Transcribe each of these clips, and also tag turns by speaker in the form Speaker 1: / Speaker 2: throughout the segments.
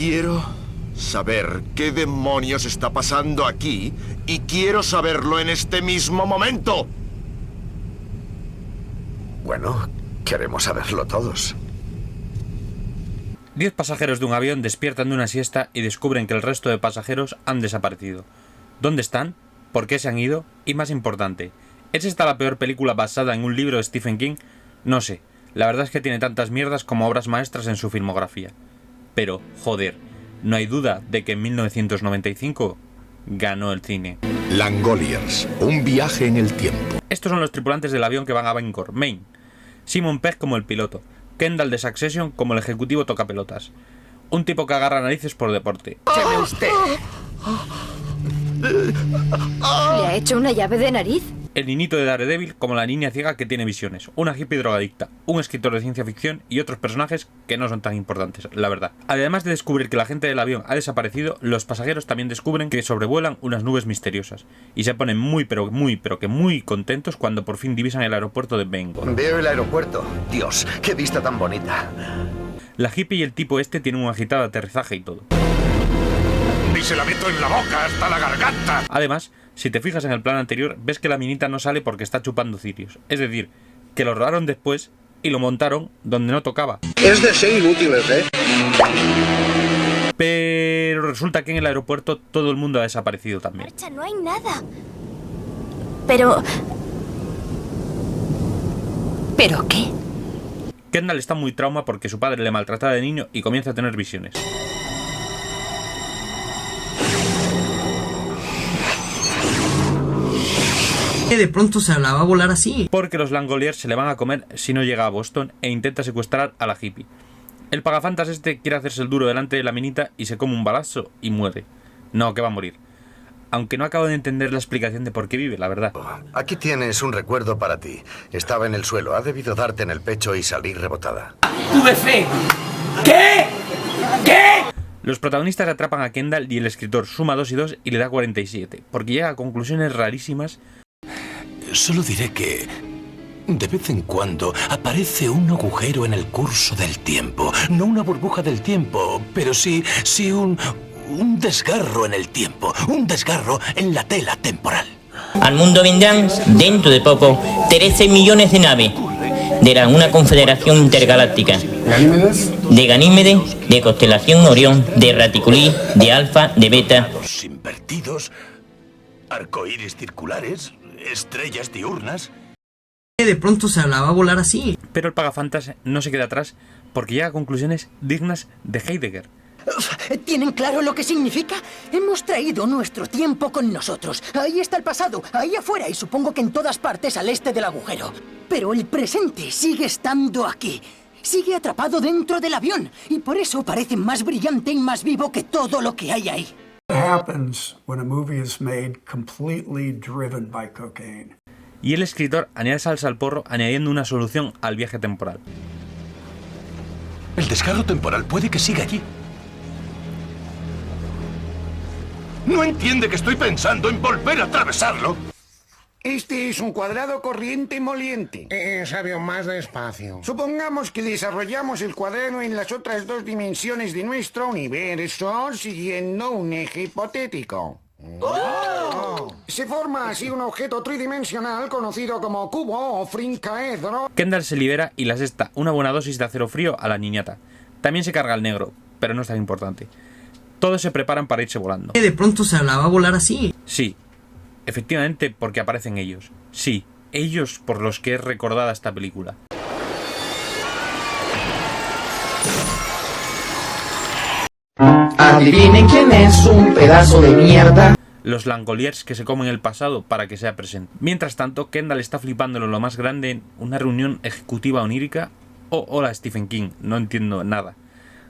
Speaker 1: Quiero saber qué demonios está pasando aquí y quiero saberlo en este mismo momento.
Speaker 2: Bueno, queremos saberlo todos.
Speaker 3: 10 pasajeros de un avión despiertan de una siesta y descubren que el resto de pasajeros han desaparecido. ¿Dónde están? ¿Por qué se han ido? Y más importante, ¿es esta la peor película basada en un libro de Stephen King? No sé, la verdad es que tiene tantas mierdas como obras maestras en su filmografía. Pero, joder, no hay duda de que en 1995 ganó el cine.
Speaker 2: Langoliers, un viaje en el tiempo.
Speaker 3: Estos son los tripulantes del avión que van a Bangor, Maine. Simon Pegg como el piloto, Kendall de Succession como el ejecutivo tocapelotas. Un tipo que agarra narices por deporte.
Speaker 4: ¡Écheme usted!
Speaker 5: ¿Le ha hecho una llave de nariz?
Speaker 3: El niñito de Daredevil como la niña ciega que tiene visiones, una hippie drogadicta, un escritor de ciencia ficción y otros personajes que no son tan importantes, la verdad. Además de descubrir que la gente del avión ha desaparecido, los pasajeros también descubren que sobrevuelan unas nubes misteriosas y se ponen muy contentos cuando por fin divisan el aeropuerto de Bangor.
Speaker 2: Veo el aeropuerto. Dios, qué vista tan bonita.
Speaker 3: La hippie y el tipo este tienen un agitado aterrizaje y todo.
Speaker 4: Y se la meto en la boca hasta la garganta.
Speaker 3: Además, si te fijas en el plano anterior, ves que la minita no sale porque está chupando cirios. Es decir, que lo rodaron después y lo montaron donde no tocaba.
Speaker 6: Es de ser inútiles, ¿eh?
Speaker 3: Pero resulta que en el aeropuerto todo el mundo ha desaparecido también.
Speaker 5: Marcha, no hay nada. Pero... ¿Pero qué?
Speaker 3: Kendall está muy trauma porque su padre le maltrataba de niño y comienza a tener visiones.
Speaker 7: De pronto se la va a volar así.
Speaker 3: Porque los Langoliers se le van a comer si no llega a Boston e intenta secuestrar a la hippie. El pagafantas este quiere hacerse el duro delante de la minita y se come un balazo y muere. No, que va a morir. Aunque no acabo de entender la explicación de por qué vive, la verdad.
Speaker 2: Aquí tienes un recuerdo para ti. Estaba en el suelo, ha debido darte en el pecho y salir rebotada.
Speaker 7: ¡Tuve fe! ¿Qué? ¿Qué?
Speaker 3: Los protagonistas atrapan a Kendall y el escritor suma 2 y 2 y le da 47, porque llega a conclusiones rarísimas.
Speaker 8: Solo diré que de vez en cuando aparece un agujero en el curso del tiempo. No una burbuja del tiempo, pero sí un desgarro en el tiempo. Un desgarro en la tela temporal.
Speaker 9: Al mundo vendrán, dentro de poco, 13 millones de naves de una confederación intergaláctica. De Ganímedes, de constelación Orión, de Raticulí, de Alfa, de Beta.
Speaker 8: Los invertidos, arcoíris circulares, estrellas diurnas.
Speaker 7: De pronto se la va a volar así.
Speaker 3: Pero el pagafantas no se queda atrás porque llega a conclusiones dignas de Heidegger.
Speaker 10: ¿Tienen claro lo que significa? Hemos traído nuestro tiempo con nosotros. Ahí está el pasado, ahí afuera y supongo que en todas partes al este del agujero. Pero el presente sigue estando aquí. Sigue atrapado dentro del avión y por eso parece más brillante y más vivo que todo lo que hay ahí.
Speaker 3: Y el escritor añade salsa al porro añadiendo una solución al viaje temporal.
Speaker 8: El desgarro temporal puede que siga allí. ¿No entiende que estoy pensando en volver a atravesarlo?
Speaker 6: Este es un cuadrado corriente moliente.
Speaker 4: Sabio, más despacio.
Speaker 6: Supongamos que desarrollamos el cuadrado en las otras dos dimensiones de nuestro universo siguiendo un eje hipotético. Se forma así un objeto tridimensional conocido como cubo o trincaedro.
Speaker 3: Kendall se libera y le asesta una buena dosis de acero frío a la niñata. También se carga al negro, pero no es tan importante. Todos se preparan para irse volando.
Speaker 7: De pronto se la va a volar así.
Speaker 3: Sí, efectivamente porque aparecen ellos. Sí, ellos por los que es recordada esta película.
Speaker 11: Adivinen quién es un pedazo de mierda.
Speaker 3: Los Langoliers que se comen el pasado para que sea presente. Mientras tanto, Kendall está flipándolo lo más grande en una reunión ejecutiva onírica. Oh, hola Stephen King, no entiendo nada.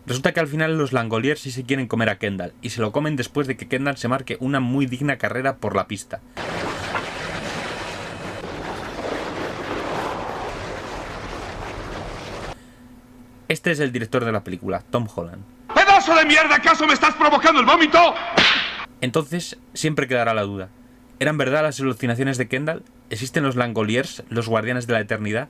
Speaker 3: Resulta que al final los Langoliers sí se quieren comer a Kendall y se lo comen después de que Kendall se marque una muy digna carrera por la pista. Este es el director de la película, Tom Holland.
Speaker 4: ¡Pedazo de mierda! ¿Acaso me estás provocando el vómito?
Speaker 3: Entonces, siempre quedará la duda. ¿Eran verdad las alucinaciones de Kendall? ¿Existen los Langoliers, los guardianes de la eternidad?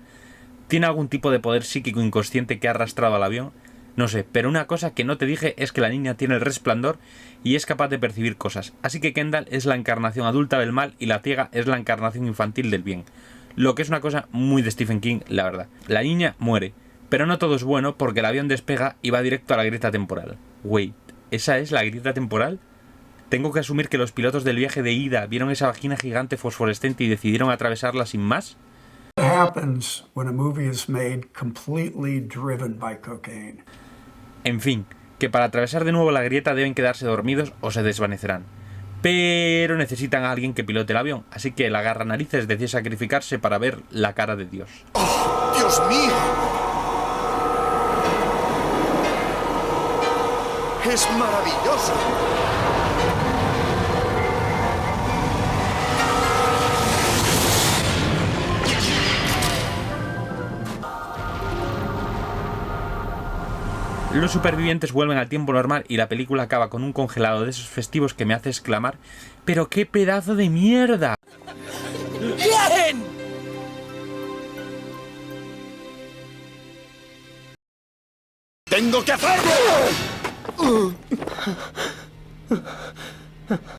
Speaker 3: ¿Tiene algún tipo de poder psíquico inconsciente que ha arrastrado al avión? No sé, pero una cosa que no te dije es que la niña tiene el resplandor y es capaz de percibir cosas. Así que Kendall es la encarnación adulta del mal y la ciega es la encarnación infantil del bien. Lo que es una cosa muy de Stephen King, la verdad. La niña muere, pero no todo es bueno porque el avión despega y va directo a la grieta temporal. Wait, ¿esa es la grieta temporal? ¿Tengo que asumir que los pilotos del viaje de ida vieron esa vagina gigante fosforescente y decidieron atravesarla sin más? En fin, que para atravesar de nuevo la grieta deben quedarse dormidos o se desvanecerán. Pero necesitan a alguien que pilote el avión, así que el agarranarices decide sacrificarse para ver la cara de Dios.
Speaker 1: ¡Oh, Dios mío! ¡Es maravilloso!
Speaker 3: Los supervivientes vuelven al tiempo normal y la película acaba con un congelado de esos festivos que me hace exclamar ¡pero qué pedazo de mierda!
Speaker 12: ¡Bien!
Speaker 1: ¡Tengo que hacerlo!